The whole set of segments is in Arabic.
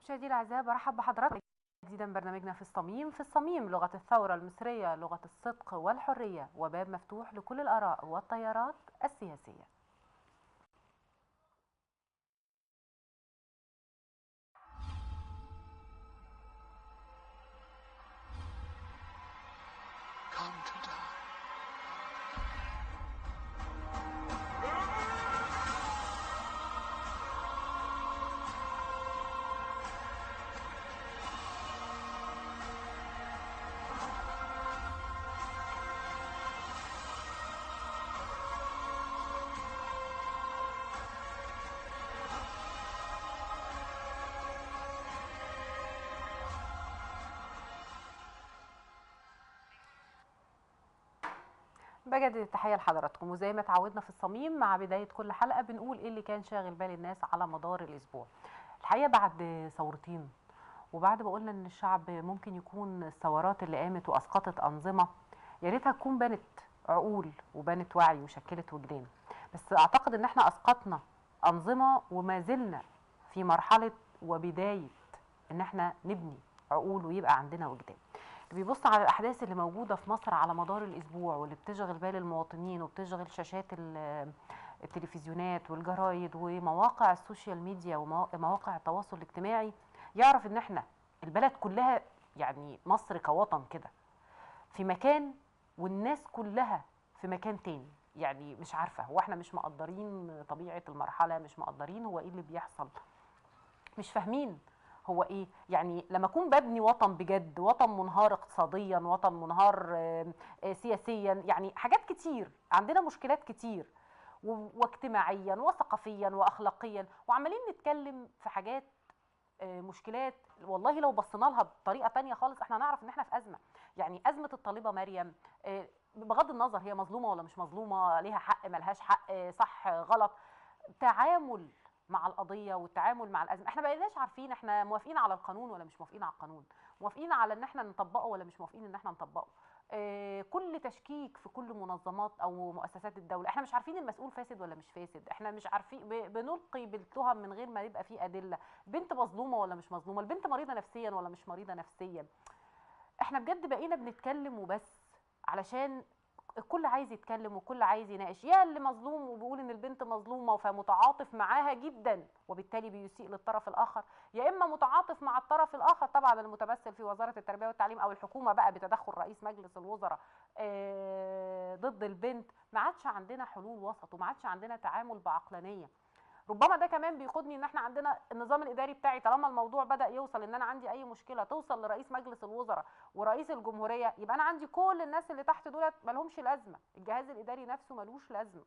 مشاهدينا الاعزاء، برحب بحضراتكم جديدا برنامجنا في الصميم. في الصميم لغه الثوره المصريه، لغه الصدق والحريه، وباب مفتوح لكل الاراء والتيارات السياسيه. Come to die. بجدد التحيه لحضراتكم، وزي ما اتعودنا في الصميم مع بدايه كل حلقه بنقول ايه اللي كان شاغل بال الناس على مدار الاسبوع. الحقيقه بعد ثورتين، وبعد ما قلنا ان الشعب ممكن يكون الثورات اللي قامت واسقطت انظمه يا ريتها تكون بنت عقول وبنت وعي وشكلت وجدان، بس اعتقد ان احنا اسقطنا انظمه وما زلنا في مرحله وبدايه ان احنا نبني عقول ويبقى عندنا وجدان. اللي بيبص على الاحداث اللي موجوده في مصر على مدار الاسبوع واللي بتشغل بال المواطنين وبتشغل شاشات التلفزيونات والجرايد ومواقع السوشيال ميديا ومواقع التواصل الاجتماعي يعرف ان احنا البلد كلها، يعني مصر كوطن كده في مكان، والناس كلها في مكان تاني. يعني مش عارفه، هو احنا مش مقدرين طبيعه المرحله، مش مقدرين هو ايه اللي بيحصل، مش فاهمين هو ايه. يعني لما اكون ببني وطن بجد، وطن منهار اقتصاديا، وطن منهار سياسيا، يعني حاجات كتير، عندنا مشكلات كتير واجتماعيا وثقافيا واخلاقيا، وعمالين نتكلم في حاجات مشكلات والله لو بصينا لها بطريقه تانية خالص احنا هنعرف ان احنا في ازمه. يعني ازمه الطالبه مريم، بغض النظر هي مظلومه ولا مش مظلومه، ليها حق ملهاش حق، صح غلط، تعامل مع القضيه والتعامل مع الازمه. احنا بقيناش عارفين احنا موافقين على القانون ولا مش موافقين على القانون، موافقين على ان احنا نطبقه ولا مش موافقين ان احنا نطبقه. كل تشكيك في كل منظمات او مؤسسات الدوله، احنا مش عارفين المسؤول فاسد ولا مش فاسد، احنا مش عارفين، بنلقي بالتهم من غير ما يبقى فيه ادله. بنت مظلومه ولا مش مظلومه، البنت مريضه نفسيا ولا مش مريضه نفسيا. احنا بجد بقينا بنتكلم وبس علشان الكل عايز يتكلم والكل عايز يناقش، يا اللي مظلوم وبيقول ان البنت مظلومه فمتعاطف معاها جدا وبالتالي بيسيء للطرف الاخر، يا اما متعاطف مع الطرف الاخر طبعا المتمثل في وزاره التربيه والتعليم او الحكومه بقى بتدخل رئيس مجلس الوزراء ضد البنت. ما عادش عندنا حلول وسط وما عادش عندنا تعامل بعقلانيه. ربما ده كمان بيقودني ان احنا عندنا النظام الاداري بتاعي، طالما الموضوع بدا يوصل ان انا عندي اي مشكله توصل لرئيس مجلس الوزراء ورئيس الجمهوريه، يبقى انا عندي كل الناس اللي تحت دولت مالهمش لازمه، الجهاز الاداري نفسه ملوش لازمه.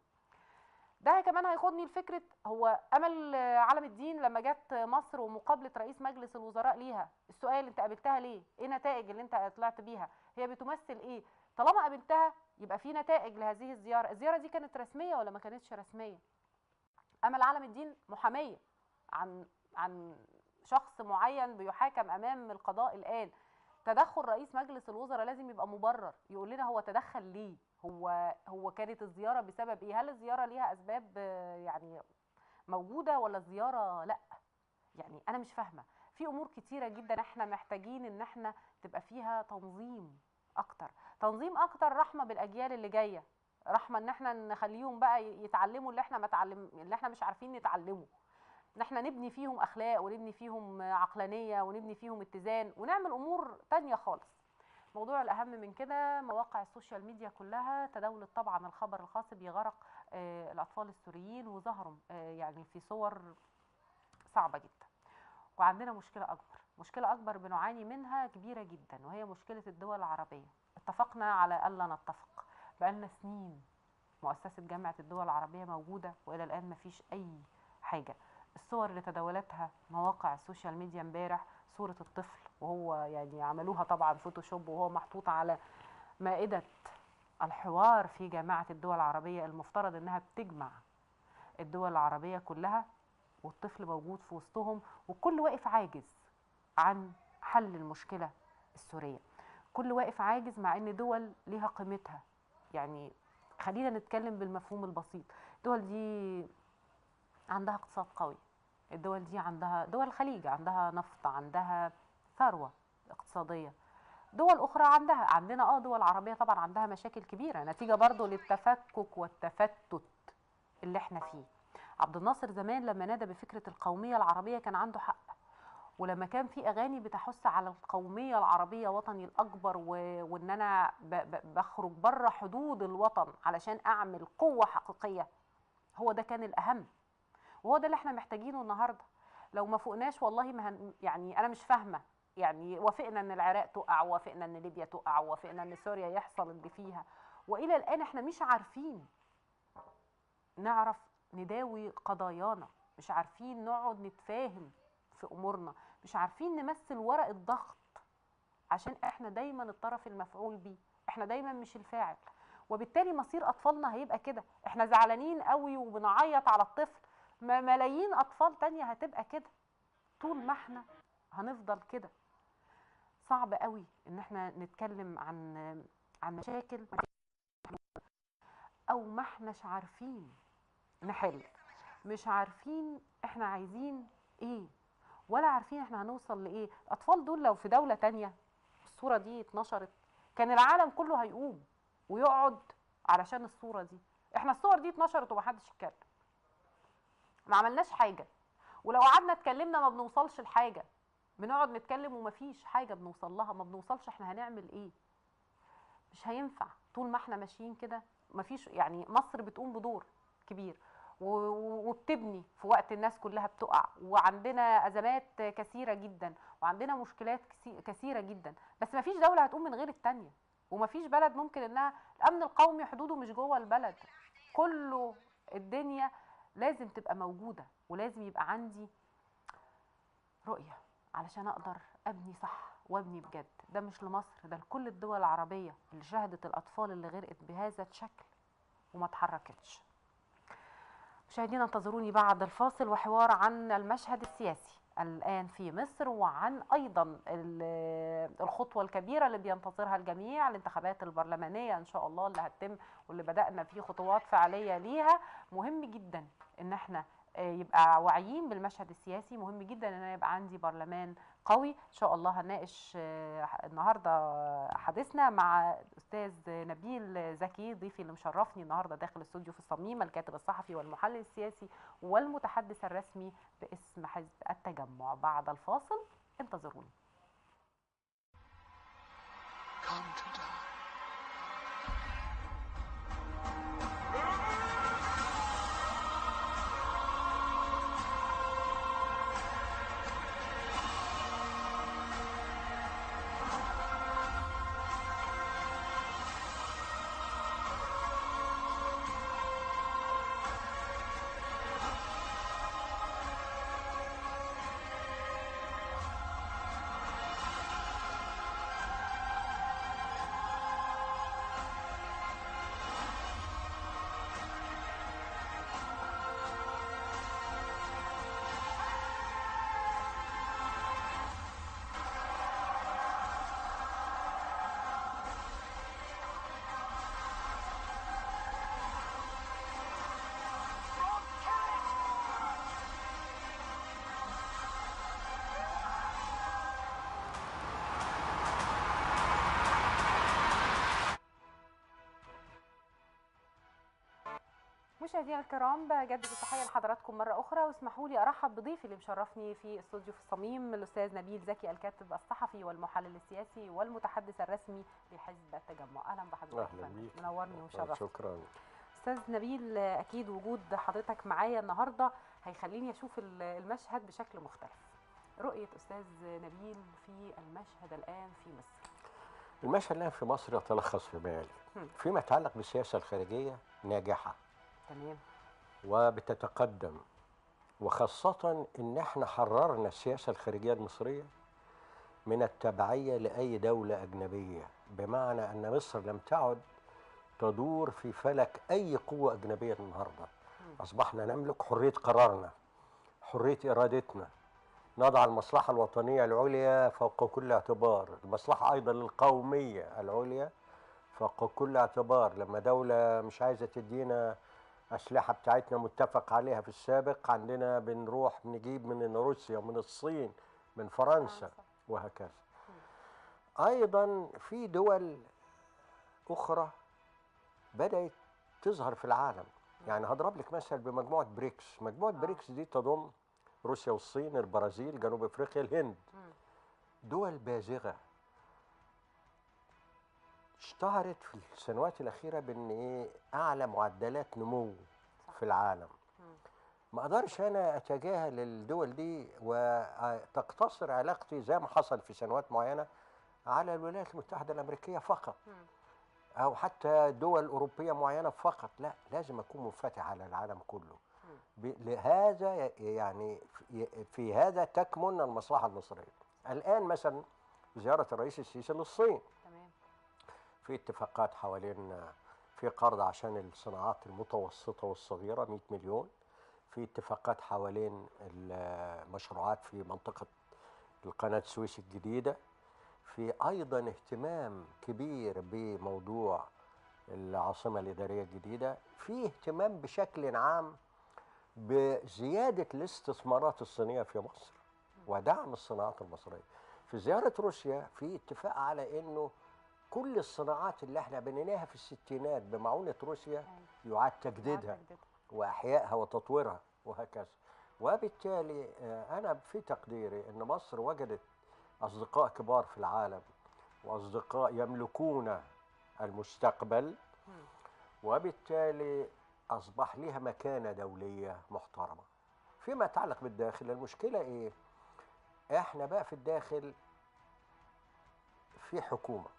ده كمان هياخدني لفكره، هو امل علم الدين لما جت مصر ومقابله رئيس مجلس الوزراء ليها، السؤال انت قابلتها ليه؟ ايه النتائج اللي انت طلعت بيها؟ هي بتمثل ايه؟ طالما قابلتها يبقى في نتائج لهذه الزياره. الزياره دي كانت رسميه ولا ما كانتش رسميه؟ امل علم الدين محاميه عن شخص معين بيحاكم امام القضاء الان. تدخل رئيس مجلس الوزراء لازم يبقى مبرر، يقول لنا هو تدخل ليه، هو كانت الزياره بسبب ايه، هل الزياره ليها اسباب يعني موجوده ولا الزياره لا. يعني انا مش فاهمه، في امور كتيره جدا احنا محتاجين ان احنا تبقى فيها تنظيم اكتر، تنظيم اكتر، رحمه بالاجيال اللي جايه، رحمه ان احنا نخليهم بقى يتعلموا اللي احنا ما تعلم، اللي احنا مش عارفين نتعلمه، ان احنا نبني فيهم اخلاق ونبني فيهم عقلانيه ونبني فيهم اتزان ونعمل امور تانية خالص. الموضوع الاهم من كده، مواقع السوشيال ميديا كلها تداولت طبعا الخبر الخاص بغرق الاطفال السوريين، وظهروا يعني في صور صعبه جدا. وعندنا مشكله اكبر، مشكله اكبر بنعاني منها كبيره جدا، وهي مشكله الدول العربيه. اتفقنا على الا نتفق، بقالنا سنين مؤسسه جامعه الدول العربيه موجوده والى الان مفيش اي حاجه. الصور اللي تداولتها مواقع السوشيال ميديا امبارح، صوره الطفل وهو يعني عملوها طبعا فوتوشوب وهو محطوط على مائده الحوار في جامعه الدول العربيه، المفترض انها بتجمع الدول العربيه كلها، والطفل موجود في وسطهم، والكل واقف عاجز عن حل المشكله السوريه، كل واقف عاجز مع ان دول ليها قيمتها. يعني خلينا نتكلم بالمفهوم البسيط، الدول دي عندها اقتصاد قوي، الدول دي عندها، دول الخليج عندها نفط، عندها ثروة اقتصادية. دول أخرى عندنا دول عربية طبعا عندها مشاكل كبيرة نتيجة برضو للتفكك والتفتت اللي احنا فيه. عبد الناصر زمان لما نادى بفكرة القومية العربية كان عنده حق، ولما كان في أغاني بتحث على القومية العربية وطني الأكبر وإن أنا بخرج بره حدود الوطن علشان أعمل قوة حقيقية، هو ده كان الأهم، وهو ده اللي احنا محتاجينه النهارده. لو ما فوقناش والله ما يعني انا مش فاهمه، يعني وافقنا ان العراق تقع، وافقنا ان ليبيا تقع، وافقنا ان سوريا يحصل اللي فيها، والى الان احنا مش عارفين نعرف نداوي قضايانا، مش عارفين نقعد نتفاهم في امورنا، مش عارفين نمثل ورقه ضغط، عشان احنا دايما الطرف المفعول بيه، احنا دايما مش الفاعل. وبالتالي مصير اطفالنا هيبقى كده، احنا زعلانين قوي وبنعيط على الطفل، ما ملايين اطفال تانية هتبقى كده. طول ما احنا هنفضل كده صعب قوي ان احنا نتكلم عن مشاكل او ما احناش عارفين نحل، مش عارفين احنا عايزين ايه، ولا عارفين احنا هنوصل لايه. الاطفال دول لو في دولة تانية الصورة دي اتنشرت كان العالم كله هيقوم ويقعد علشان الصورة دي. احنا الصور دي اتنشرت ومحدش اتكلم، ما عملناش حاجة، ولو قعدنا اتكلمنا ما بنوصلش لحاجة، بنقعد نتكلم ومفيش حاجة بنوصل لها، ما بنوصلش. احنا هنعمل ايه؟ مش هينفع طول ما احنا ماشيين كده. مفيش، يعني مصر بتقوم بدور كبير وبتبني في وقت الناس كلها بتقع، وعندنا ازمات كثيره جدا، وعندنا مشكلات كثيره جدا، بس مفيش دوله هتقوم من غير التانيه، ومفيش بلد ممكن انها الامن القومي حدوده مش جوه البلد كله، الدنيا لازم تبقى موجوده، ولازم يبقى عندي رؤيه علشان اقدر ابني صح وابني بجد. ده مش لمصر، ده لكل الدول العربيه اللي شهدت الاطفال اللي غرقت بهذا الشكل وما اتحركتش. مشاهدينا انتظروني بعد الفاصل وحوار عن المشهد السياسي الآن في مصر، وعن أيضا الخطوة الكبيرة اللي بينتظرها الجميع، الانتخابات البرلمانية إن شاء الله اللي هتتم واللي بدأنا فيه خطوات فعالية ليها. مهم جدا إن احنا يبقى واعيين بالمشهد السياسي، مهم جدا ان انا يبقى عندي برلمان قوي. ان شاء الله هنناقش النهارده حديثنا مع الاستاذ نبيل زكي، ضيفي اللي مشرفني النهارده داخل الاستوديو في الصميم، الكاتب الصحفي والمحلل السياسي والمتحدث الرسمي باسم حزب التجمع. بعد الفاصل انتظروني. مشاهدينا الكرام، بجدد التحيه لحضراتكم مره اخرى، واسمحوا لي ارحب بضيفي اللي مشرفني في استوديو في الصميم، الاستاذ نبيل زكي، الكاتب الصحفي والمحلل السياسي والمتحدث الرسمي لحزب التجمع. اهلا بحضرتك، اهلا بيك، منورني ومشرفني. شكرا. استاذ نبيل، اكيد وجود حضرتك معايا النهارده هيخليني اشوف المشهد بشكل مختلف. رؤيه استاذ نبيل في المشهد الان في مصر. المشهد الان في مصر يتلخص في بالي فيما يتعلق بالسياسه الخارجيه ناجحه، تمام، وبتتقدم، وخاصه ان احنا حررنا السياسه الخارجيه المصريه من التبعيه لاي دوله اجنبيه، بمعنى ان مصر لم تعد تدور في فلك اي قوه اجنبيه النهارده. اصبحنا نملك حريه قرارنا، حريه ارادتنا، نضع المصلحة الوطنية العليا فوق كل اعتبار، المصلحة أيضا القومية العليا فوق كل اعتبار. لما دولة مش عايزة تدينا أسلحة بتاعتنا متفق عليها في السابق، عندنا بنروح بنجيب من روسيا ومن الصين من فرنسا وهكذا. أيضا في دول أخرى بدأت تظهر في العالم. يعني هضرب لك مثل بمجموعة بريكس. مجموعة بريكس دي تضم روسيا والصين، البرازيل، جنوب أفريقيا، الهند. دول بازغة اشتهرت في السنوات الأخيرة بأن إيه أعلى معدلات نمو في العالم. ما أقدرش أنا أتجاهل الدول دي وتقتصر علاقتي زي ما حصل في سنوات معينة على الولايات المتحدة الأمريكية فقط، أو حتى دول أوروبية معينة فقط. لا، لازم أكون منفتح على العالم كله. لهذا يعني في هذا تكمن المصلحة المصرية. الآن مثلا زيارة الرئيس السيسي للصين، تمام. في اتفاقات حوالين، في قرض عشان الصناعات المتوسطة والصغيرة 100 مليون، في اتفاقات حوالين المشروعات في منطقة القناة السويس الجديدة، في أيضا اهتمام كبير بموضوع العاصمة الإدارية الجديدة، في اهتمام بشكل عام بزيادة الاستثمارات الصينية في مصر ودعم الصناعات المصرية. في زيارة روسيا في اتفاق على أنه كل الصناعات اللي احنا بنيناها في الستينات بمعونة روسيا يعاد تجديدها وإحيائها وتطويرها وهكذا. وبالتالي أنا في تقديري أن مصر وجدت أصدقاء كبار في العالم وأصدقاء يملكون المستقبل، وبالتالي أصبح لها مكانة دولية محترمة. فيما يتعلق بالداخل، المشكلة إيه؟ إحنا بقى في الداخل في حكومة.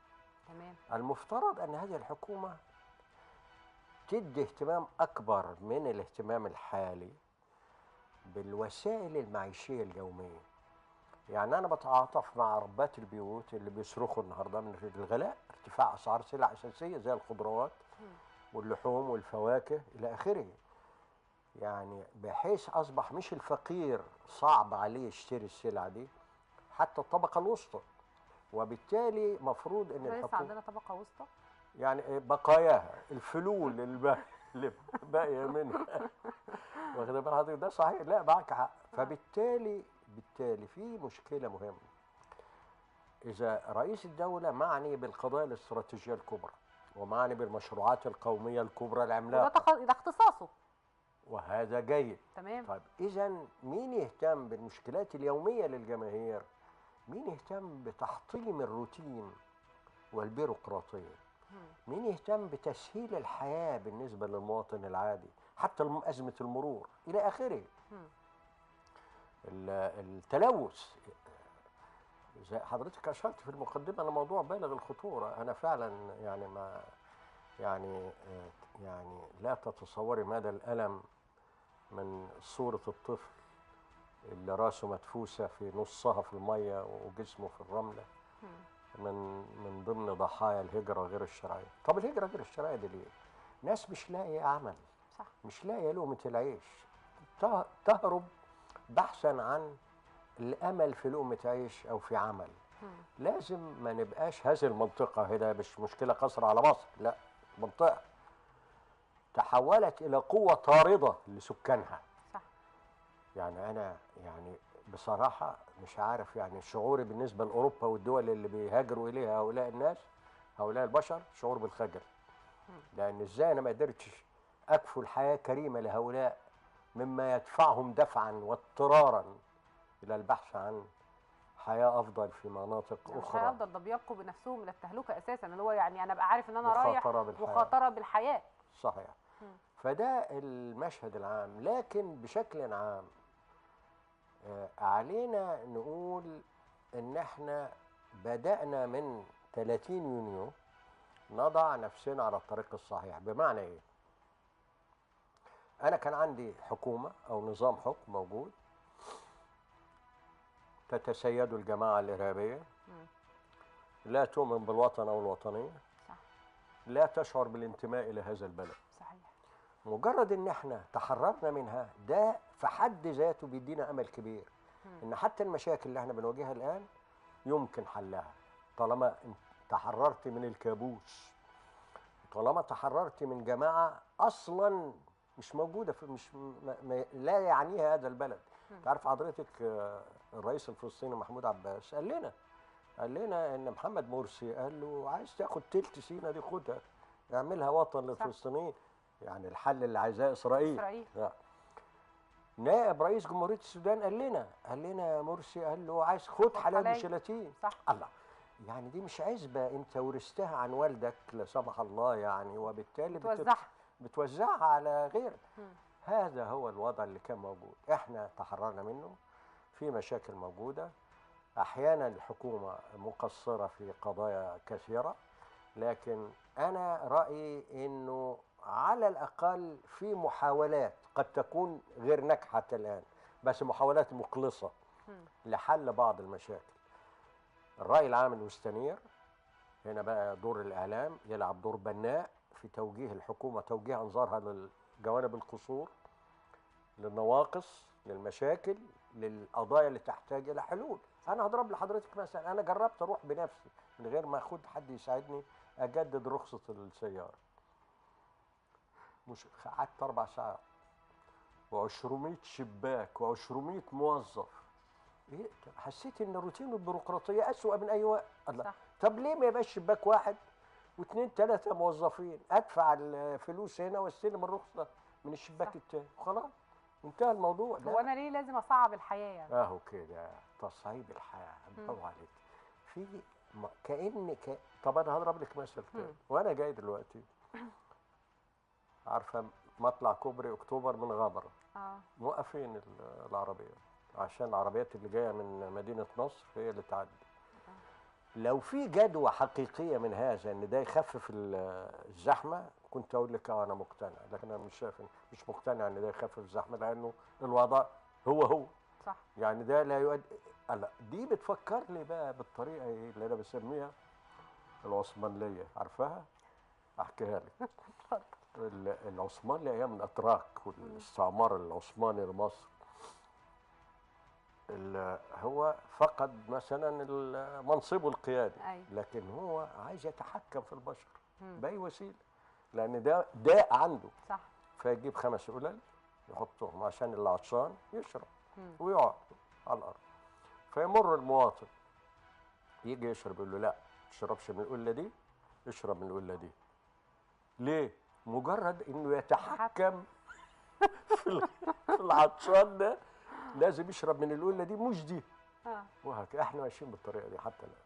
تمام. المفترض أن هذه الحكومة تدي اهتمام أكبر من الاهتمام الحالي بالوسائل المعيشية اليومية. يعني أنا بتعاطف مع ربات البيوت اللي بيصرخوا النهاردة من الغلاء، ارتفاع أسعار سلع أساسية زي الخضروات واللحوم والفواكه إلى آخره. يعني بحيث أصبح مش الفقير صعب عليه يشتري السلع دي، حتى الطبقة الوسطى. وبالتالي مفروض إن لسه الحكومة عندنا طبقة وسطى، يعني بقاياها الفلول اللي باقيه منها واخد بال حضرتك؟ ده صحيح، لا معاك حق. فبالتالي في مشكله مهمه. اذا رئيس الدوله معني بالقضايا الاستراتيجيه الكبرى ومعني بالمشروعات القوميه الكبرى العملاقه، ده اختصاصه. وهذا جيد. تمام. طيب اذا مين يهتم بالمشكلات اليوميه للجماهير؟ مين يهتم بتحطيم الروتين والبيروقراطيه؟ مين يهتم بتسهيل الحياة بالنسبة للمواطن العادي، حتى أزمة المرور إلى آخره؟ التلوث زي حضرتك أشرت في المقدمة لموضوع بالغ الخطورة. أنا فعلا يعني ما يعني يعني لا تتصوري مدى الألم من صورة الطفل اللي راسه مدفوسة في نصها في المية وجسمه في الرملة، من ضمن ضحايا الهجرة غير الشرعية. طب الهجرة غير الشرعية دي ليه؟ ناس مش لاقية عمل، صح. مش لاقية لقمة العيش، تهرب بحثا عن الأمل في لقمة عيش أو في عمل. لازم ما نبقاش هذه المنطقة، هنا مش مشكلة قصر على مصر، لا، منطقة تحولت إلى قوة طاردة لسكانها. صح. يعني أنا يعني بصراحة مش عارف، يعني شعوري بالنسبة لأوروبا والدول اللي بيهاجروا إليها هؤلاء الناس، هؤلاء البشر، شعور بالخجل. لأن إزاي أنا ما قدرتش أكفل حياة كريمة لهؤلاء مما يدفعهم دفعا واضطرارا إلى البحث عن حياة أفضل في مناطق مش أخرى. هيفضل، ده بيبقوا بنفسهم الى التهلكة أساسا، اللي هو يعني أنا أبقى عارف إن أنا رايح بالحياة. مخاطرة بالحياة. صحيح. فده المشهد العام. لكن بشكل عام علينا نقول ان احنا بدأنا من 30 يونيو نضع نفسنا على الطريق الصحيح. بمعنى ايه؟ انا كان عندي حكومة او نظام حكم موجود تتسيد الجماعة الإرهابية، لا تؤمن بالوطن او الوطنية، صح. لا تشعر بالانتماء الى هذا البلد. صحيح. مجرد ان احنا تحررنا منها ده في حد ذاته بيدينا امل كبير ان حتى المشاكل اللي احنا بنواجهها الان يمكن حلها طالما تحررت من الكابوس، طالما تحررت من جماعه اصلا مش موجوده في مش لا يعنيها هذا البلد. تعرف حضرتك الرئيس الفلسطيني محمود عباس قال لنا ان محمد مرسي قال له عايز تاخد تلت سينا دي خدها، اعملها وطن للفلسطينيين، يعني الحل اللي عايزاه اسرائيل. نائب رئيس جمهوريه السودان قال لنا يا مرسي، قال له عايز خد حلايب وشلاتين. الله، يعني دي مش عزبه انت ورثتها عن والدك لا سمح الله يعني، وبالتالي بتوزعها على غيرك. هذا هو الوضع اللي كان موجود، احنا تحررنا منه. في مشاكل موجوده، احيانا الحكومه مقصره في قضايا كثيره، لكن انا رايي انه على الاقل في محاولات قد تكون غير ناجحه الان، بس محاولات مخلصه لحل بعض المشاكل. الراي العام المستنير هنا بقى دور الاعلام يلعب دور بناء في توجيه الحكومه، توجيه انظارها لجوانب القصور، للنواقص، للمشاكل، للقضايا اللي تحتاج الى حلول. انا هضرب لحضرتك مثلا، انا جربت اروح بنفسي من غير ما اخد حد يساعدني اجدد رخصه السياره، مش قعدت 4 ساعات و200 شباك و200 موظف. ايه، حسيت ان روتين البيروقراطيه اسوأ من اي وقت. الله، طب ليه ما يبقاش شباك واحد واثنين 3 موظفين، ادفع الفلوس هنا واستلم الرخصه من الشباك التاني وخلاص انتهى الموضوع. هو انا ليه لازم اصعب الحياه يعني؟ اهو كده تصعيب الحياه. برافو عليك. في طب انا هضرب لك مثل تاني. وانا جاي دلوقتي عارفه مطلع كوبري اكتوبر من غبره، موقفين العربيه عشان العربيات اللي جايه من مدينه نصر هي اللي تعدي. لو في جدوى حقيقيه من هذا ان ده يخفف الزحمه كنت اقول لك انا مقتنع، لكن انا مش مقتنع ان ده يخفف الزحمه، لانه الوضع هو صح. يعني ده لا يؤدي. لا، دي بتفكرني بقى بالطريقه ايه اللي انا بسميها العثمانيه، عارفاها؟ احكيها لك. العثمان لايام الاتراك والاستعمار العثماني لمصر، هو فقد مثلا منصبه القيادي، لكن هو عايز يتحكم في البشر باي وسيله، لان ده داء عنده. صح. فيجيب 5 قلل يحطهم عشان اللي عطشان يشرب ويقعد على الارض. فيمر المواطن يجي يشرب، يقول له لا ما تشربش من القله دي، اشرب من القله دي. ليه؟ مجرد انه يتحكم في العطشان ده لازم يشرب من القله دي مش دي. وهكذا احنا ماشيين بالطريقه دي حتى الان.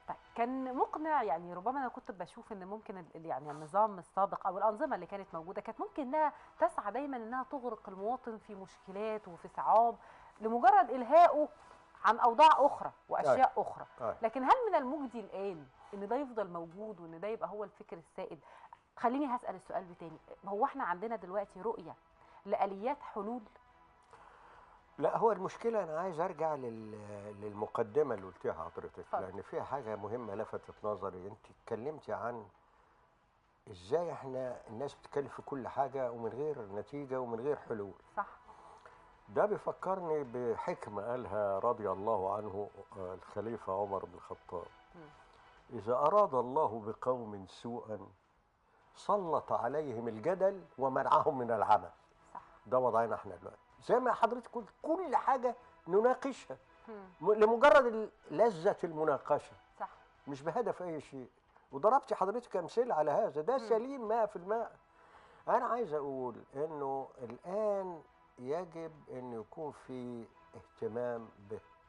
طيب، كان مقنع يعني؟ ربما انا كنت بشوف ان ممكن يعني النظام السابق او الانظمه اللي كانت موجوده كانت ممكن انها تسعى دايما انها تغرق المواطن في مشكلات وفي صعاب لمجرد الهائه عن اوضاع اخرى واشياء اخرى. لكن هل من المجدي الان ان ده يفضل موجود وان ده يبقى هو الفكر السائد؟ خليني هسال السؤال بتاني، هو احنا عندنا دلوقتي رؤيه لآليات حلول؟ لا، هو المشكلة أنا عايز أرجع للمقدمة اللي قلتيها حضرتك، لأن فيها حاجة مهمة لفتت نظري. أنت اتكلمتي عن إزاي إحنا الناس بتتكلم في كل حاجة ومن غير نتيجة ومن غير حلول. صح. ده بيفكرني بحكمة قالها رضي الله عنه الخليفة عمر بن الخطاب: إذا أراد الله بقوم سوءا سلط عليهم الجدل ومنعهم من العمل. صح. ده وضعنا احنا دلوقتي، زي ما حضرتك قلت كل حاجه نناقشها لمجرد لذه المناقشه. صح. مش بهدف اي شيء. وضربتي حضرتك امثله على هذا، ده سليم 100%. انا عايز اقول انه الان يجب ان يكون في اهتمام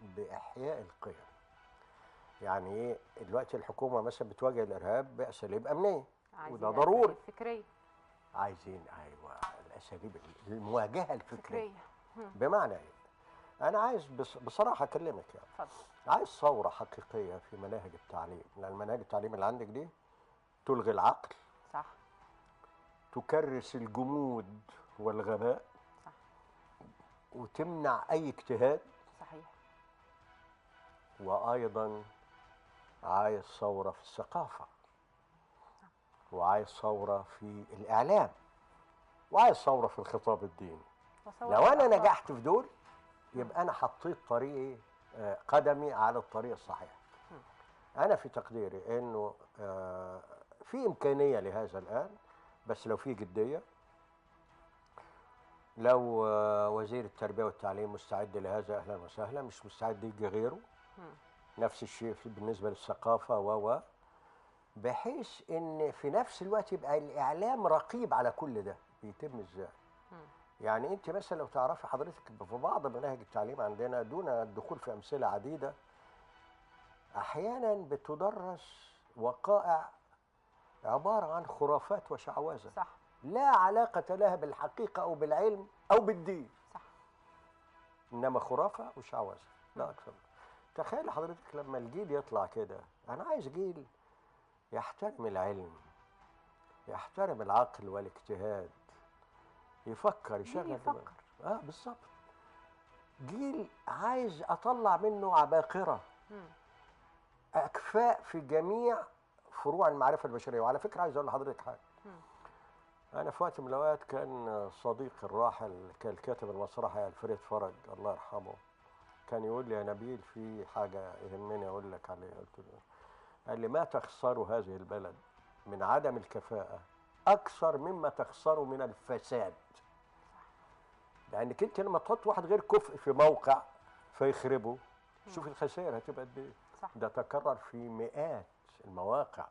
باحياء القيم. يعني ايه؟ دلوقتي الحكومه مثلا بتواجه الارهاب باساليب امنيه، وده ضروري. فكريه. عايزين ايوه الاساليب المواجهه الفكريه. بمعنى ايه؟ انا عايز بصراحه اكلمك يعني. اتفضل. عايز ثوره حقيقيه في مناهج التعليم، لان مناهج التعليم اللي عندك دي تلغي العقل. صح. تكرس الجمود والغباء. صح. وتمنع اي اجتهاد. صحيح. وايضا عايز ثوره في الثقافه. وعايز ثوره في الاعلام. وعايز ثوره في الخطاب الديني. لو انا نجحت في دول يبقى انا حطيت طريقي قدمي على الطريق الصحيح. انا في تقديري انه في امكانيه لهذا الان، بس لو في جديه لو وزير التربيه والتعليم مستعد لهذا اهلا وسهلا، مش مستعد يجي غيره. مم. نفس الشيء بالنسبه للثقافه بحيث ان في نفس الوقت يبقى الاعلام رقيب على كل ده بيتم ازاي. مم. يعني انت مثلا لو تعرفي حضرتك في بعض مناهج التعليم عندنا دون الدخول في امثله عديده احيانا بتدرس وقائع عباره عن خرافات وشعوذه صح. لا علاقه لها بالحقيقه او بالعلم او بالدين، صح. انما خرافه وشعوذه لا مم. اكثر. تخيل حضرتك لما الجيل يطلع كده، انا عايز جيل يحترم العلم، يحترم العقل والاجتهاد، يفكر جيل يشغل دماغه. يفكر. بالظبط. جيل عايز اطلع منه عباقره مم. اكفاء في جميع فروع المعرفه البشريه. وعلى فكره عايز اقول لحضرتك حاجه، مم. انا في وقت من الاوقات كان صديقي الراحل كان الكاتب المسرحي الفريد فرج الله يرحمه كان يقول لي يا نبيل في حاجه يهمني اقول لك عليها. قلت له قال لي ما تخسر هذه البلد من عدم الكفاءه اكثر مما تخسره من الفساد. لانك انت لما تحط واحد غير كفء في موقع فيخربه، شوف الخسائر هتبقى قد ايه. صح. ده تكرر في مئات المواقع.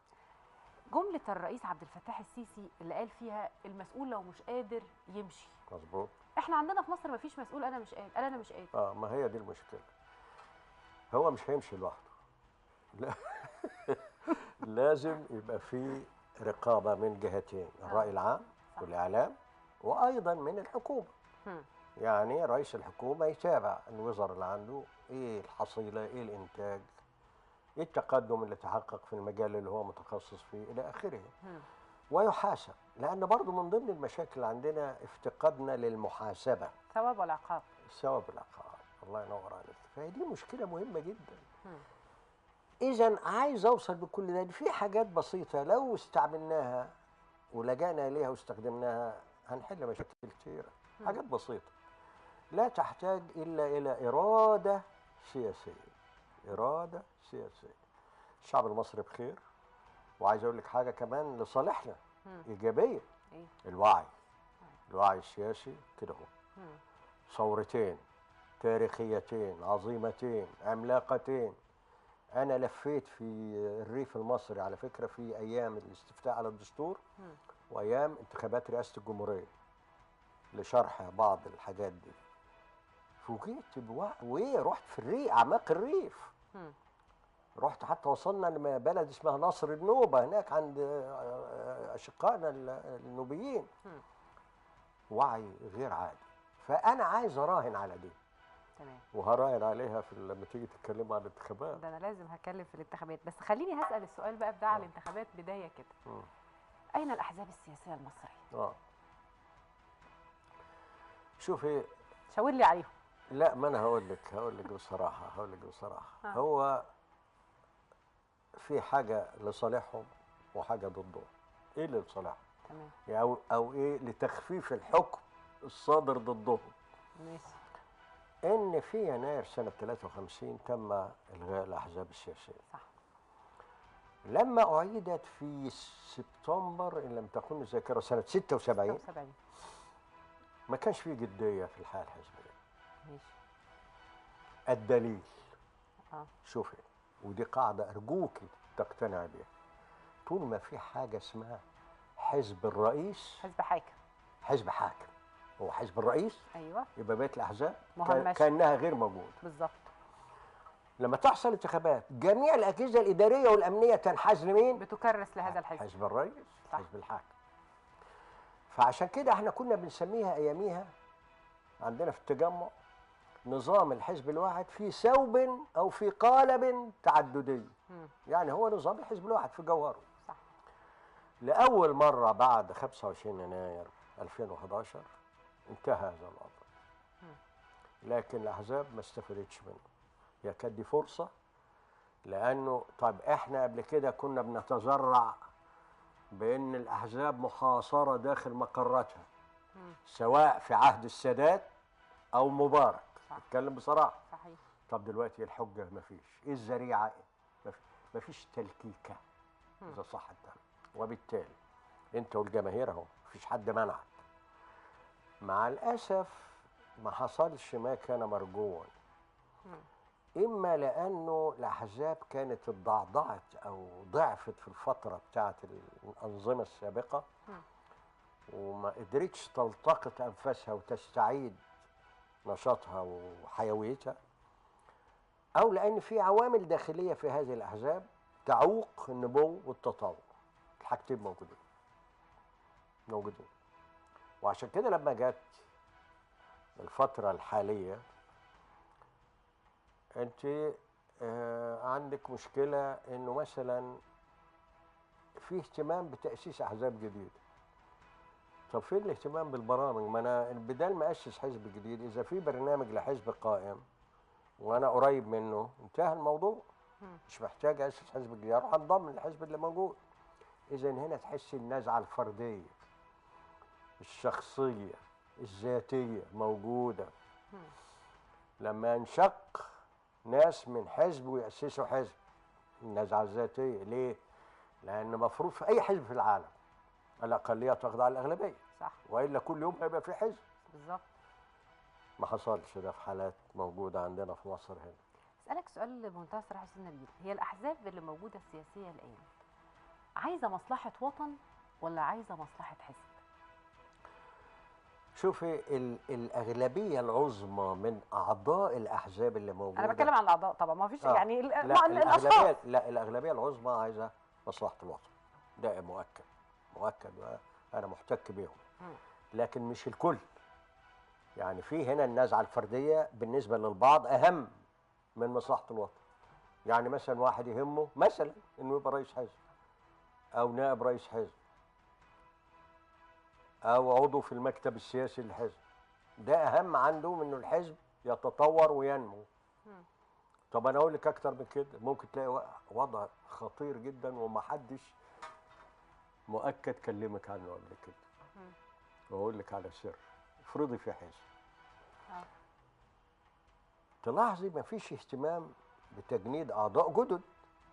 جملة الرئيس عبد الفتاح السيسي اللي قال فيها المسؤول لو مش قادر يمشي. مظبوط. احنا عندنا في مصر ما فيش مسؤول انا مش قادر، انا مش قادر. ما هي دي المشكله. هو مش هيمشي لوحده، لا لازم يبقى في رقابه من جهتين، الراي العام صح. والاعلام وايضا من الحكومه. مم. يعني رئيس الحكومه يتابع الوزراء اللي عنده ايه الحصيله، ايه الانتاج، ايه التقدم اللي تحقق في المجال اللي هو متخصص فيه الى اخره، مم. ويحاسب. لان برضو من ضمن المشاكل اللي عندنا افتقادنا للمحاسبه، ثواب والعقاب. ثواب العقاب. الله ينور عليك. فدي مشكله مهمه جدا. مم. اذا عايز اوصل بكل ده في حاجات بسيطه لو استعملناها ولجأنا اليها واستخدمناها هنحل مشاكل كتيره. حاجات بسيطه لا تحتاج الا الى اراده سياسيه. اراده سياسيه. الشعب المصري بخير. وعايز اقول لك حاجه كمان لصالحنا مم. ايجابيه. ايه. الوعي السياسي كده اهو. مم. ثورتين تاريخيتين عظيمتين عملاقتين. انا لفيت في الريف المصري على فكره في ايام الاستفتاء على الدستور مم. وايام انتخابات رئاسه الجمهوريه لشرح بعض الحاجات دي. فوجئت ورحت في الريف، اعماق الريف. مم. رحت حتى وصلنا لبلد اسمها نصر النوبه هناك عند اشقائنا النوبيين. مم. وعي غير عادي. فانا عايز اراهن على دي تمام. وهراهن عليها في لما تيجي تتكلموا عن الانتخابات. ده انا لازم هتكلم في الانتخابات، بس خليني هسأل السؤال بقى بتاع الانتخابات بداية كده. اين الاحزاب السياسية المصرية؟ شوفي شاور لي عليهم. لا ما انا هقول لك بصراحه. هو في حاجه لصالحهم وحاجه ضدهم. ايه اللي لصالحهم؟ تمام. يعني او ايه لتخفيف الحكم الصادر ضدهم. ماشي. ان في يناير سنه 53 تم الغاء الاحزاب السياسيه. صح. لما اعيدت في سبتمبر ان لم تخن الذاكره سنه 76 ما كانش في جديه في الحياه الحزبيه. ماشي. الدليل شوفي، ودي قاعده ارجوكي تقتنع بيها، طول ما في حاجه اسمها حزب الرئيس، حزب حاكم هو حزب الرئيس، ايوه، يبقى بقيه الاحزاب كانها غير موجوده. بالظبط. لما تحصل انتخابات جميع الاجهزه الاداريه والامنيه تنحاز لمين؟ بتكرس لهذا الحزب، حزب الرئيس، صح. حزب الحاكم. فعشان كده احنا كنا بنسميها اياميها عندنا في التجمع نظام الحزب الواحد في ثوب او في قالب تعددي. يعني هو نظام الحزب الواحد في جوهره. صح. لاول مره بعد 25 يناير 2011 انتهى هذا الوضع. لكن الاحزاب ما استفادتش منه. هي كانت دي فرصه، لانه طيب احنا قبل كده كنا بنتذرع بان الاحزاب محاصره داخل مقراتها سواء في عهد السادات او مبارك. اتكلم بصراحه. صحيح. طب دلوقتي الحجه مفيش، ايه الذريعه؟ مفيش تلكيكه اذا صح التعبير. وبالتالي انت والجماهير اهو مفيش حد منعك. مع الاسف ما حصلش ما كان مرجوا، مم. اما لانه الاحزاب كانت اتضعضعت او ضعفت في الفتره بتاعه الانظمه السابقه مم. وما قدرتش تلتقط انفاسها وتستعيد نشاطها وحيويتها، او لان في عوامل داخليه في هذه الاحزاب تعوق النمو والتطور. الحاجتين موجودين. وعشان كده لما جت الفتره الحاليه انت عندك مشكله انه مثلا في اهتمام بتاسيس احزاب جديده. طب فين الاهتمام بالبرامج؟ ما انا بدل ما اسس حزب جديد، اذا في برنامج لحزب قائم وانا قريب منه انتهى الموضوع، مم. مش محتاج اسس حزب جديد، اروح انضم للحزب اللي موجود. اذا هنا تحس النزعه الفرديه الشخصيه الذاتيه موجوده. مم. لما ينشق ناس من حزب ويأسسوا حزب، النزعه الذاتيه ليه؟ لان مفروض في اي حزب في العالم الاقليه تخضع للاغلبيه، صح. والا كل يوم هيبقى في حزب. بالظبط. ما حصلش ده في حالات موجوده عندنا في مصر هنا. اسالك سؤال بمنتهى الصراحه يا استاذ نبيل، هي الاحزاب اللي موجوده السياسيه الان عايزه مصلحه وطن ولا عايزه مصلحه حزب؟ شوفي الاغلبيه العظمى من اعضاء الاحزاب اللي موجوده، انا بتكلم عن الاعضاء طبعا، ما فيش يعني لا الاشخاص. الاغلبيه العظمى عايزه مصلحه الوطن، ده مؤكد وانا محتك بيهم. مم. لكن مش الكل. يعني في هنا النزعه الفرديه بالنسبه للبعض اهم من مصلحه الوطن. يعني مثلا واحد يهمه مثلا انه يبقى رئيس حزب او نائب رئيس حزب او عضو في المكتب السياسي للحزب، ده اهم عنده من انه الحزب يتطور وينمو. مم. طب انا اقول لك اكتر من كده، ممكن تلاقي وضع خطير جدا ومحدش مؤكد كلمك عنه قبل كده. مم. واقول لك على سر، افرضي في حزب آه. تلاحظي مفيش اهتمام بتجنيد اعضاء جدد،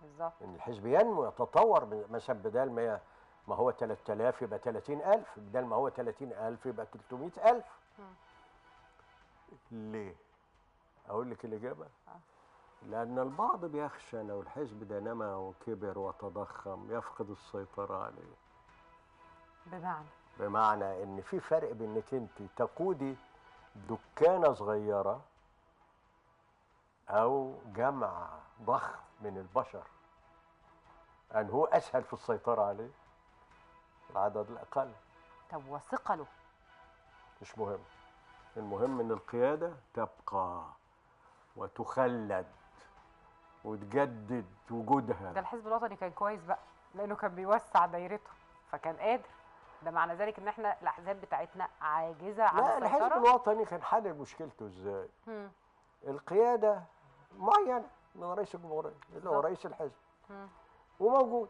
بالظبط. ان الحزب ينمو يتطور. مثلا بدل ما هو 3000 يبقى 30000، بدل ما هو 30000 يبقى 300000. مم. ليه؟ اقول لك الاجابه. آه. لأن البعض بيخشى لو الحزب ده نما وكبر وتضخم يفقد السيطرة عليه. بمعنى إن في فرق بين إنك أنت تقودي دكانة صغيرة أو جمع ضخم من البشر، أن هو أسهل في السيطرة عليه العدد الأقل. طب وثقله؟ مش مهم. المهم إن القيادة تبقى وتخلد وتجدد وجودها. ده الحزب الوطني كان كويس بقى لانه كان بيوسع دايرته فكان قادر. ده معنى ذلك ان احنا الاحزاب بتاعتنا عاجزه عن لا، السيطره. الحزب الوطني كان حل مشكلته ازاي؟ مم. القياده معينه من رئيس الجمهوريه اللي هو رئيس الحزب وموجود.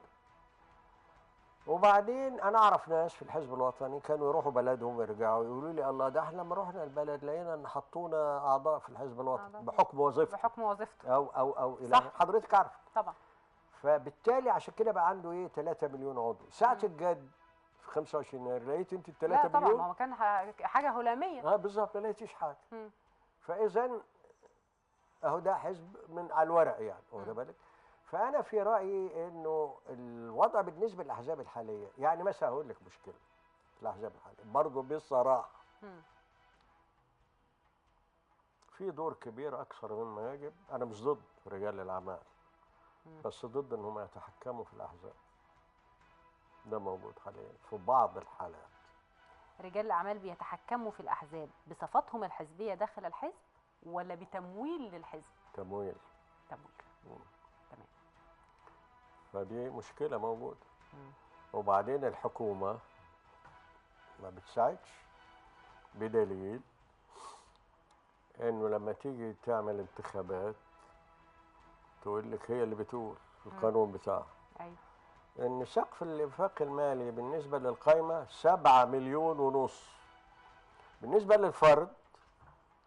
وبعدين انا اعرف ناس في الحزب الوطني كانوا يروحوا بلدهم ويرجعوا يقولوا لي الله، ده احنا لما رحنا البلد لقينا ان حطونا اعضاء في الحزب الوطني بحكم وظيفته. او الى حضرتك عارف طبعا. فبالتالي عشان كده بقى عنده ايه 3 مليون عضو. ساعه الجد في 25 يناير لقيت انت ال 3 لا مليون؟ طبعا، ما هو كان حاجه هلاميه. بالظبط، ما لقيتيش حاجه. فاذا اهو ده حزب من على الورق يعني، واخد بالك؟ فانا في رايي انه الوضع بالنسبه للاحزاب الحاليه، يعني مثلا هقول لك مشكله في الاحزاب الحاليه برضه بصراحه، في دور كبير اكثر مما يجب. انا مش ضد رجال الاعمال، بس ضد انهم يتحكموا في الاحزاب. ده موجود حاليا في بعض الحالات. رجال الاعمال بيتحكموا في الاحزاب بصفاتهم الحزبيه داخل الحزب ولا بتمويل للحزب؟ تمويل. تمام. فدي مشكله موجوده. وبعدين الحكومه ما بتساعدش، بدليل انه لما تيجي تعمل انتخابات تقول لك هي اللي بتقول في القانون بتاعها ايوه ان سقف الانفاق المالي بالنسبه للقائمه 7 مليون ونص، بالنسبه للفرد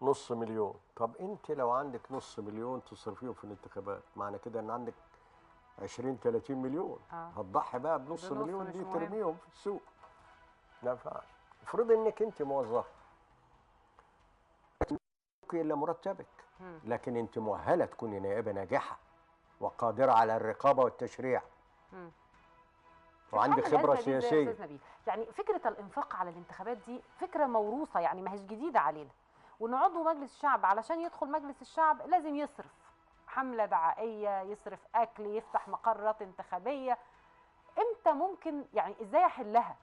نص مليون. طب انت لو عندك نص مليون تصرفيهم في الانتخابات، معنى كده ان عندك 20 30 مليون. هتضحي بقى بنص مليون دي ترميهم في السوق؟ ما ينفعش. افرضي انك انت موظفه يبقي الا مرتبك، مم. لكن انت مؤهله تكوني نائبه ناجحه وقادره على الرقابه والتشريع مم. وعندك تتحل خبره الأزمة دي ازاي يا سياسيه. استاذ نبيل؟ يعني فكره الانفاق على الانتخابات دي فكره موروثه، يعني ما هيش جديده علينا، وان عضو مجلس الشعب علشان يدخل مجلس الشعب لازم يصرف حمله دعائيه، يصرف اكل، يفتح مقرات انتخابيه. امتى ممكن، يعني ازاي احلها؟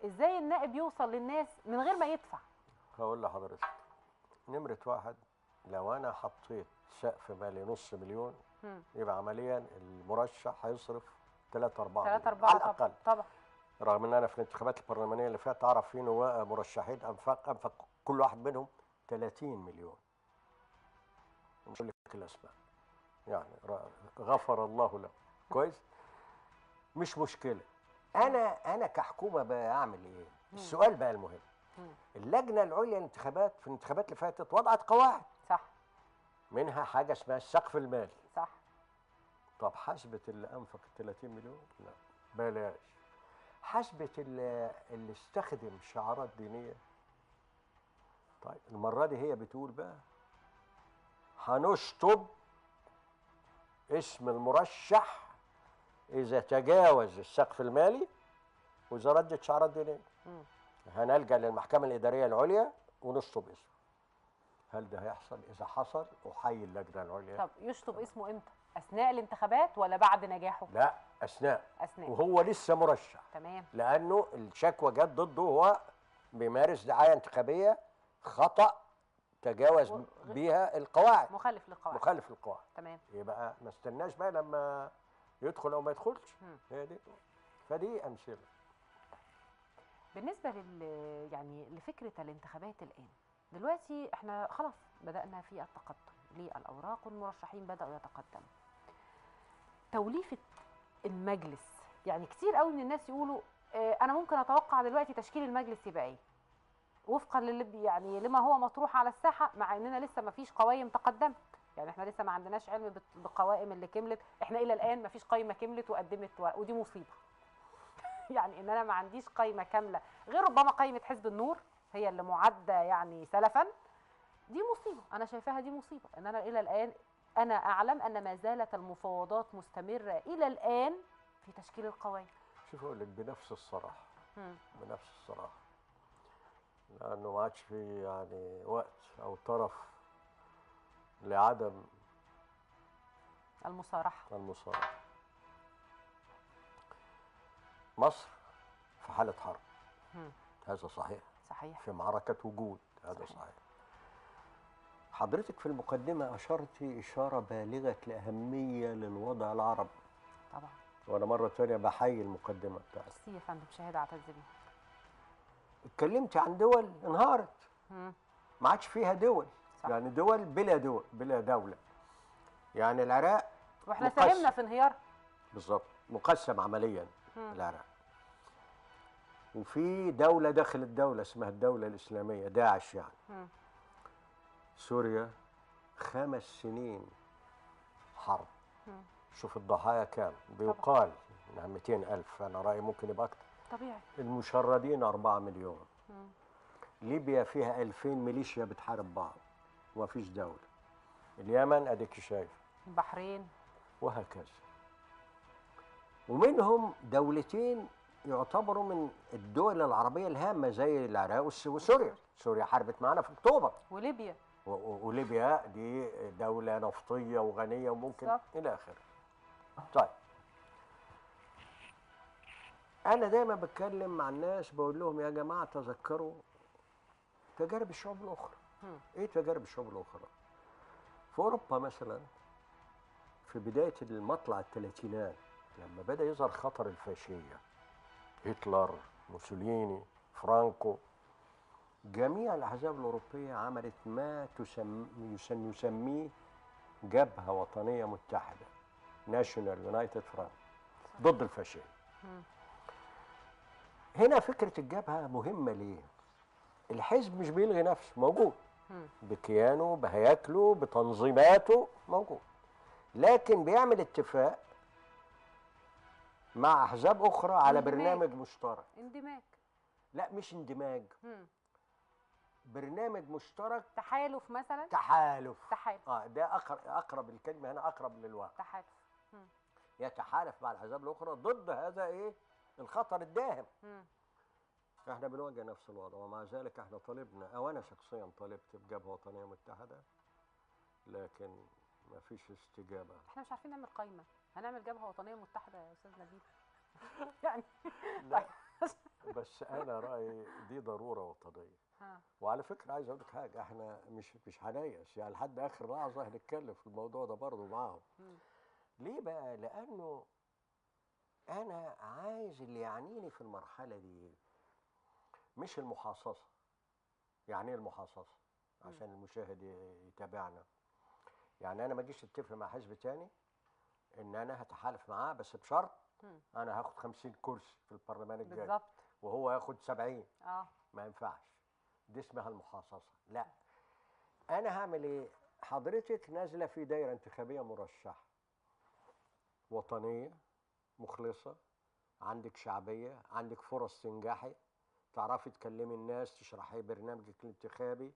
ازاي النائب يوصل للناس من غير ما يدفع؟ هقول لحضرتك، نمره واحد، لو انا حطيت سقف مالي نص مليون، مم. يبقى عمليا المرشح هيصرف 3 4 3 مليون 4 على طبعا الاقل. طبعا. رغم ان انا في الانتخابات البرلمانيه اللي فاتت اعرف في مرشحين انفق كل واحد منهم 30 مليون، مش هقول لك الاسماء، يعني غفر الله له. كويس، مش مشكله. انا كحكومه بقى اعمل ايه؟ السؤال بقى المهم، مم. اللجنه العليا للانتخابات في الانتخابات اللي فاتت وضعت قواعد، صح منها حاجه اسمها السقف المالي. صح. طب حسبت اللي انفق 30 مليون؟ لا بلاش. حسبت اللي استخدم شعارات دينيه؟ طيب المره دي هي بتقول بقى هنشطب اسم المرشح اذا تجاوز السقف المالي واذا ردت شعارات دينيه. مم. هنلجا للمحكمه الاداريه العليا ونشطب اسمه. هل ده هيحصل؟ اذا حصل احيي اللجنه العليا. طب يشطب اسمه امتى؟ اثناء الانتخابات ولا بعد نجاحه؟ لا، اثناء. اثناء. وهو لسه مرشح، تمام. لانه الشكوى جت ضده هو بيمارس دعايه انتخابيه خطا تجاوز بيها القواعد، مخالف للقواعد. مخالف للقواعد. تمام. يبقى ما استناش بقى لما يدخل او ما يدخلش. هي دي، فدي امثله. بالنسبه يعني لفكره الانتخابات الان، دلوقتي احنا خلاص بدانا في التقدم للاوراق والمرشحين بداوا يتقدموا. توليفه المجلس، يعني كتير قوي من الناس يقولوا انا ممكن اتوقع دلوقتي تشكيل المجلس يبقى ايه وفقا يعني لما هو مطروح على الساحه، مع اننا لسه ما فيش قوائم تقدمت. يعني احنا لسه ما عندناش علم بقوائم اللي كملت، احنا الى الان ما فيش قائمه كملت وقدمت ودي مصيبه. يعني ان انا ما عنديش قائمه كامله غير ربما قائمه حزب النور هي اللي معده يعني سلفا. دي مصيبه، انا شايفاها دي مصيبه، ان انا الى الان انا اعلم ان ما زالت المفاوضات مستمره الى الان في تشكيل القوائم. شوف اقول لك بنفس الصراحه، بنفس الصراحه، لانه ما عادش في يعني وقت او طرف لعدم المصارحه. مصر في حاله حرب. هذا صحيح. صحيح. في معركه وجود. هذا صحيح. حضرتك في المقدمه اشرتي اشاره بالغه الاهميه للوضع العربي. طبعا. وانا مره ثانيه بحيي المقدمه بتاعتك. ميرسي يا فندم، شهاده اعتز بيها. اتكلمت عن دول انهارت، ما عادش فيها دول. صح. يعني دول بلا دوله. يعني العراق واحنا ساهمنا في انهيار. بالظبط، مقسم عمليا العراق. وفي دوله داخل الدوله اسمها الدوله الاسلاميه، داعش يعني. سوريا 5 سنين حرب. شوف الضحايا كام، بيقال انها 200,000، انا رايي ممكن يبقى اكتر. طبيعي. المشردين 4 مليون. ليبيا فيها 2000 ميليشيا بتحارب بعض ومفيش دوله. اليمن اديك شايف. البحرين. وهكذا. ومنهم دولتين يعتبروا من الدول العربيه الهامه زي العراق وسوريا. سوريا حاربت معانا في اكتوبر. وليبيا. وليبيا دي دوله نفطيه وغنيه وممكن صح. الى اخره. طيب انا دايما بتكلم مع الناس بقول لهم يا جماعه تذكروا تجارب الشعوب الاخرى. ايه تجارب الشعوب الاخرى؟ في اوروبا مثلا في بدايه المطلع الثلاثينات لما بدا يظهر خطر الفاشيه، هتلر، موسوليني، فرانكو، جميع الاحزاب الاوروبيه عملت ما يسميه جبهه وطنيه متحده، ناشونال يونايتد فرونت، ضد الفاشيه. هنا فكره الجبهه مهمه ليه؟ الحزب مش بيلغي نفسه، موجود بكيانه بهياكله بتنظيماته، موجود، لكن بيعمل اتفاق مع احزاب اخرى على برنامج مشترك. اندماج. لا مش اندماج، برنامج مشترك، تحالف مثلا. تحالف. تحالف. ده اقرب الكلمه هنا، اقرب للواقع. تحالف. مم. يتحالف مع الاحزاب الاخرى ضد هذا الخطر الداهم. مم. احنا بنواجه نفس الوضع، ومع ذلك احنا طالبنا، او انا شخصيا طالبت بجبهه وطنيه متحده، لكن ما فيش استجابه. احنا مش عارفين نعمل قايمه، هنعمل جبهه وطنيه متحده يا استاذ نبيل؟ يعني. لا، بس انا رايي دي ضروره وطنيه. ها. وعلى فكره عايز اقول لك حاجه، احنا مش هنيأس يعني، لحد اخر لحظه هنتكلم في الموضوع ده برضه معاهم. مم. ليه بقى؟ لانه انا عايز اللي يعنيني في المرحله دي مش المحاصصه. يعني ايه المحاصصه؟ عشان المشاهد يتابعنا. يعني انا ما اجيش اتفق مع حزب تاني ان انا هتحالف معاه، بس بشرط مم. انا هاخد 50 كرسي في البرلمان الجاي بالظبط. وهو ياخد 70. اه. ما ينفعش، دي اسمها المحاصصه. لا، انا هعمل ايه؟ حضرتك نازله في دايره انتخابيه مرشحه وطنيه مخلصه، عندك شعبيه، عندك فرص تنجحي، تعرفي تكلمي الناس، تشرحي برنامجك الانتخابي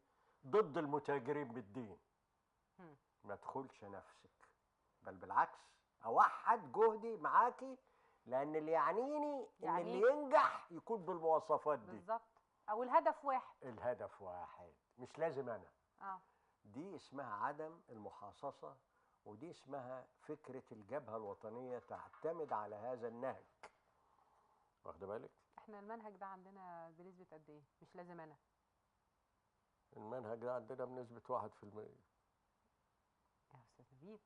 ضد المتاجرين بالدين. مم. ما تدخلش نفسك، بل بالعكس اوحد جهدي معاكي، لان اللي يعنيني ان يعني اللي ينجح يكون بالمواصفات دي. بالظبط. او الهدف واحد. الهدف واحد، مش لازم انا. اه. دي اسمها عدم المحاصصة، ودي اسمها فكرة الجبهة الوطنية تعتمد على هذا النهج. واخد بالك؟ احنا المنهج ده عندنا بنسبه قد ايه؟ مش لازم انا. المنهج ده عندنا بنسبة 1%. يا استاذ نبيل.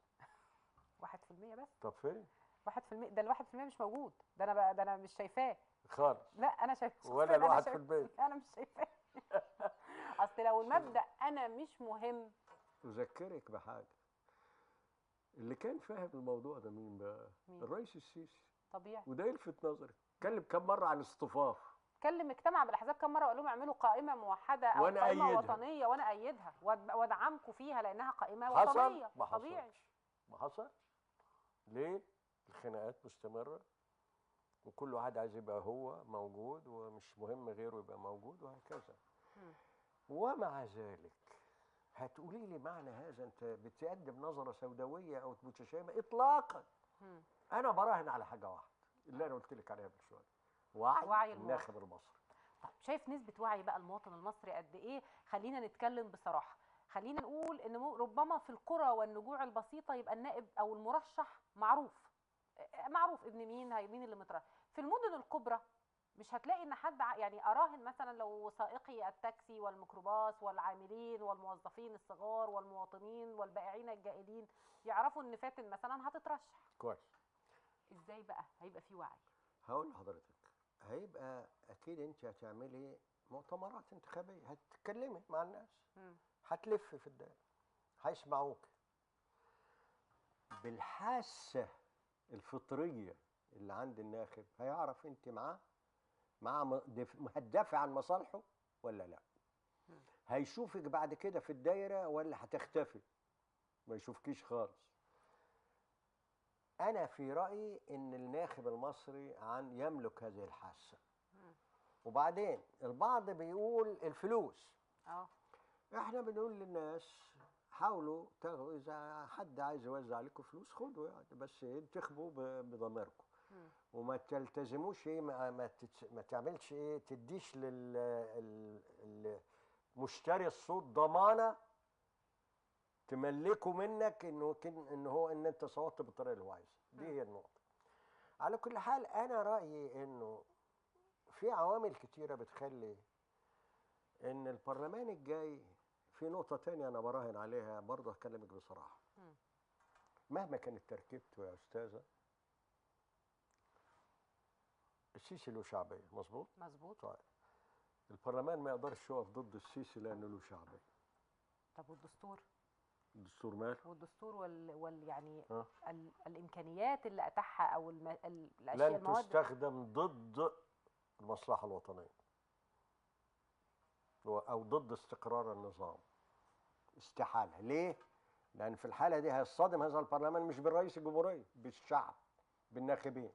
1% بس؟ طب فين؟ 1%؟ ده ال1% مش موجود، ده انا بقى، ده انا مش شايفاه. خالص. لا انا شايفاه ولا شخصياً، انا الواحد في شايفاه. البيت. انا مش شايفاه. اصل لو المبدأ انا مش مهم. أذكرك بحاجة، اللي كان فاهم الموضوع ده مين بقى؟ مين؟ الرئيس السيسي. طبيعي. وده يلفت نظري، اتكلم كم مرة عن الاصطفاف. اجتمع بالاحزاب كم مره وقال لهم اعملوا قائمه موحده او وأنا قائمه أيدها. وطنيه، وانا ايدها وادعمكم فيها لانها قائمه حصل؟ وطنيه. ما طبيعي. حصلش. ما حصلش. ليه؟ الخناقات مستمرة، وكل واحد عايز يبقى هو موجود ومش مهم غيره يبقى موجود، وهكذا. مم. ومع ذلك هتقولي لي معنى هذا انت بتقدم نظرة سوداوية او متشائمة؟ اطلاقا. مم. انا براهن على حاجة واحدة اللي انا قلت لك عليها من شوية، وعي الناخب المصري. طيب شايف نسبة وعي بقى المواطن المصري قد ايه؟ خلينا نتكلم بصراحة، خلينا نقول ان ربما في القرى والنجوع البسيطة يبقى النائب او المرشح معروف، معروف ابن مين، هي مين اللي مترشح. في المدن الكبرى مش هتلاقي ان حد يعني اراهن مثلا لو سائقي التاكسي والميكروباص والعاملين والموظفين الصغار والمواطنين والبائعين الجائلين يعرفوا ان فاتن مثلا هتترشح. كويس. ازاي بقى هيبقى في وعي؟ هقول لحضرتك، هيبقى اكيد انت هتعملي مؤتمرات انتخابية، هتتكلمي مع الناس، هتلف في الدائرة، هيسمعوك بالحاسة الفطرية اللي عند الناخب، هيعرف انت معاه هتدافع عن مصالحه ولا لا. هيشوفك بعد كده في الدايرة ولا هتختفي، ما يشوفكيش خالص. أنا في رأيي إن الناخب المصري يملك هذه الحاسة. وبعدين البعض بيقول الفلوس. احنا بنقول للناس حاولوا تاخدوا، إذا حد عايز يوزع عليكم فلوس خدوا يعني، بس انتخبوا بضميركم. وما تلتزموش ايه، ما تعملش ايه، تديش مشتري الصوت ضمانه تملكه منك ان انت صوتت بالطريقه اللي هو عايزها. دي هي النقطه. على كل حال انا رايي انه في عوامل كتيره بتخلي ان البرلمان الجاي، في نقطه تانية انا براهن عليها برضه، هكلمك بصراحه. مهما كانت تركيبته يا استاذه، السيسي له شعبيه، مظبوط؟ مظبوط. طيب البرلمان ما يقدرش يقف ضد السيسي لانه له شعبيه. طب والدستور؟ الدستور ماله؟ والدستور يعني الامكانيات اللي اتاحها او الاشياء، لن المواد تستخدم ضد المصلحه الوطنيه او ضد استقرار النظام. استحاله. ليه؟ لان في الحاله دي هيصطدم هذا البرلمان مش بالرئيس الجمهوريه، بالشعب، بالناخبين.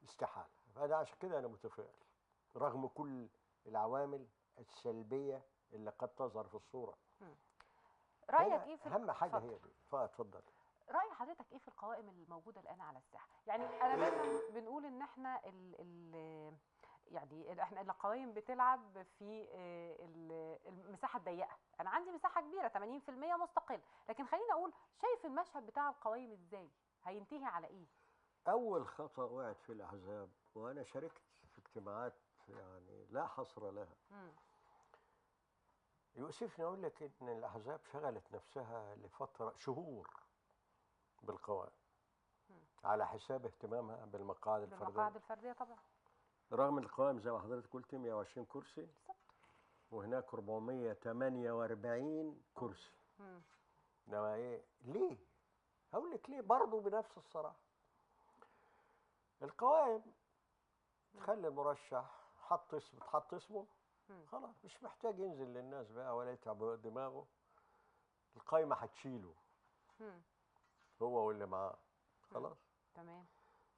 استحاله. فده عشان كده انا متفائل رغم كل العوامل السلبيه اللي قد تظهر في الصوره. رايك هنا ايه في اهم حاجه اتفضل. هي دي. فاتفضل. رأي حضرتك ايه في القوائم الموجودة الآن على الساحة؟ يعني أنا دايما بنقول إن احنا يعني احنا القوائم بتلعب في المساحة الضيقة. أنا عندي مساحة كبيرة 80% مستقل، لكن خليني أقول شايف المشهد بتاع القوائم إزاي؟ هينتهي على إيه؟ اول خطا وقعت فيه الاحزاب، وانا شاركت في اجتماعات يعني لا حصر لها. مم. يؤسفني اقول لك ان الاحزاب شغلت نفسها لفتره شهور بالقوائم على حساب اهتمامها بالمقاعد الفرديه، بالمقاعد الفردية طبعا. رغم القوائم زي ما حضرتك قلت 120 كرسي بالظبط. وهناك 448 كرسي. انما ايه ليه؟ هقول لك ليه برضه بنفس الصراحه. القوائم تخلي المرشح تحط اسمه، خلاص مش محتاج ينزل للناس بقى ولا يتعب دماغه. القايمه هتشيله هو واللي معاه، خلاص. تمام.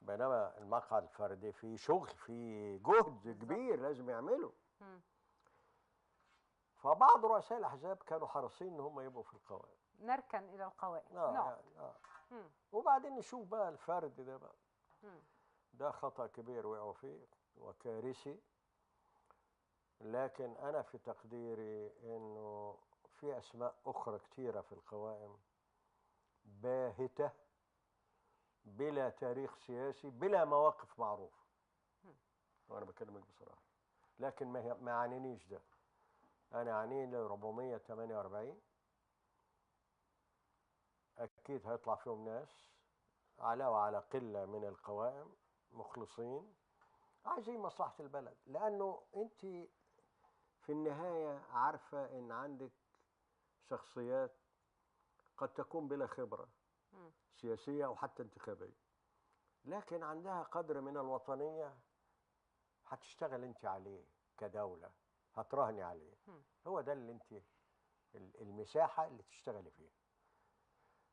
بينما المقعد الفردي فيه شغل، فيه جهد بالظبط. كبير لازم يعمله. فبعض رؤساء الاحزاب كانوا حريصين ان هم يبقوا في القوائم. نركن إلى القوائم. يعني وبعدين نشوف بقى الفرد ده بقى. ده خطأ كبير وقعوا فيه وكارثي. لكن أنا في تقديري إنه في أسماء أخرى كتيرة في القوائم باهتة بلا تاريخ سياسي بلا مواقف معروفة. وأنا بكلمك بصراحة. لكن ما يعنينيش ده. أنا يعنيني 448 أكيد هيطلع فيهم ناس علاوة على قلة من القوائم مخلصين عايزين مصلحة البلد. لأنه أنت في النهاية عارفة إن عندك شخصيات قد تكون بلا خبرة سياسية أو حتى انتخابية، لكن عندها قدر من الوطنية هتشتغل أنت عليه كدولة، هتراهني عليه. هو ده اللي أنت المساحة اللي تشتغلي فيها.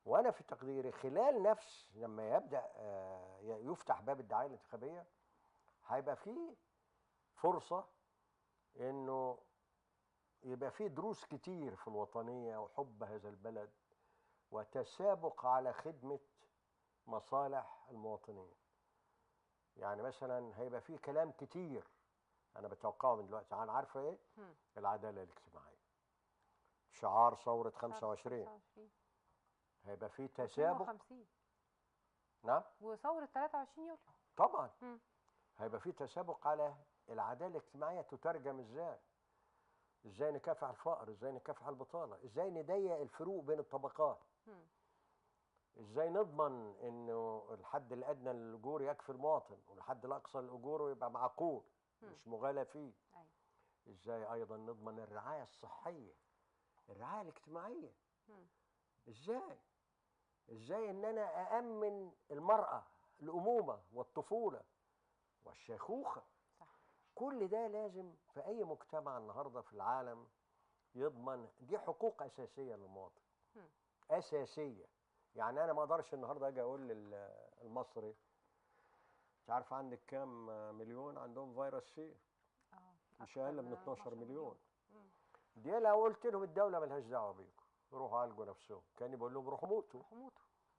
وأنا في تقديري خلال نفس لما يبدأ يفتح باب الدعاية الانتخابية هيبقى فيه فرصة إنه يبقى فيه دروس كتير في الوطنية وحب هذا البلد وتسابق على خدمة مصالح المواطنين. يعني مثلا هيبقى فيه كلام كتير أنا بتوقعه من دلوقتي عن عارفة إيه؟ العدالة الاجتماعية، شعار ثورة 25. هيبقى فيه تسابق. 52. نعم. وثورة 23 يوليو. طبعا. هيبقى فيه تسابق على العدالة الاجتماعية تترجم إزاي؟ ازاي نكافح الفقر، ازاي نكافح البطاله، ازاي نضيق الفروق بين الطبقات، ازاي نضمن انه الحد الادنى للاجور يكفي المواطن والحد الاقصى للاجور يبقى معقول مش مغالى فيه. ازاي ايضا نضمن الرعايه الصحيه، الرعايه الاجتماعيه. ازاي ان انا اامن المراه الامومه والطفوله والشيخوخه. كل ده لازم في أي مجتمع النهاردة في العالم يضمن. دي حقوق أساسية للمواطن. أساسية. يعني أنا ما أقدرش النهاردة أجي أقول للمصري مش عارف عندك كام مليون عندهم فيروس سي؟ مش أقل من 12 مليون. دي لو قلت لهم الدولة ملهاش دعوة بيكم روحوا عالجوا نفسهم، كان بقول لهم روحوا موتوا.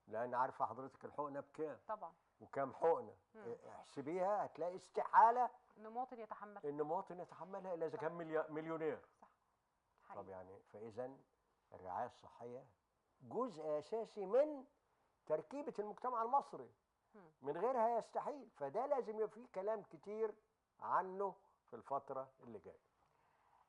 لأن عارفة حضرتك الحقنة بكام؟ طبعا. وكام حقنة؟ احسبيها هتلاقي استحالة إن مواطن يتحملها إلا إذا كان مليونير. صح. طب يعني فإذا الرعاية الصحية جزء أساسي من تركيبة المجتمع المصري. من غيرها يستحيل. فده لازم يبقى فيه كلام كتير عنه في الفترة اللي جاية.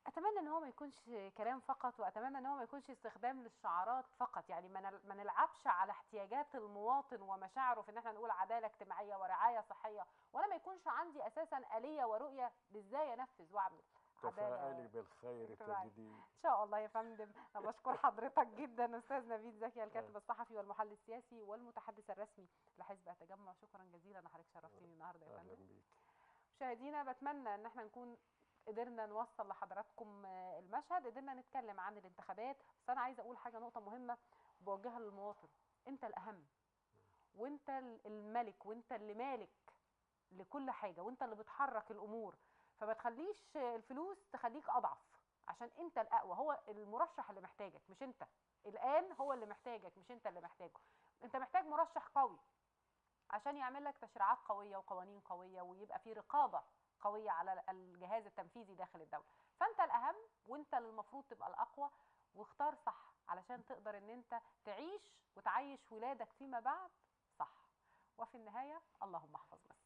اتمنى ان هو ما يكونش كلام فقط، واتمنى ان هو ما يكونش استخدام للشعارات فقط. يعني ما نلعبش على احتياجات المواطن ومشاعره في ان احنا نقول عداله اجتماعيه ورعايه صحيه، وانا ما يكونش عندي اساسا آلية ورؤيه لازاي انفذ واعمل عداله. تفائلي بالخير تجديه. ان شاء الله يا فندم. انا بشكر حضرتك جدا استاذ نبيل زكي، الكاتب الصحفي والمحلل السياسي والمتحدث الرسمي لحزب التجمع. شكرا جزيلا ان حضرتك شرفتيني النهارده يا فندم. اهلا بيك. مشاهدينا بتمنى ان احنا نكون قدرنا نوصل لحضراتكم المشهد، قدرنا نتكلم عن الانتخابات. بس انا عايزه اقول حاجه، نقطه مهمه بوجهها للمواطن. انت الاهم، وانت الملك، وانت اللي مالك لكل حاجه، وانت اللي بتحرك الامور. فما تخليش الفلوس تخليك اضعف، عشان انت الاقوى، هو المرشح اللي محتاجك مش انت. الان هو اللي محتاجك مش انت اللي محتاجه. انت محتاج مرشح قوي عشان يعمل لك تشريعات قويه وقوانين قويه، ويبقى في رقابه قويه على الجهاز التنفيذي داخل الدوله. فانت الاهم، وانت اللي المفروض تبقى الاقوى. واختار صح علشان تقدر ان انت تعيش وتعيش ولادك فيما بعد صح. وفي النهايه اللهم احفظ مصر.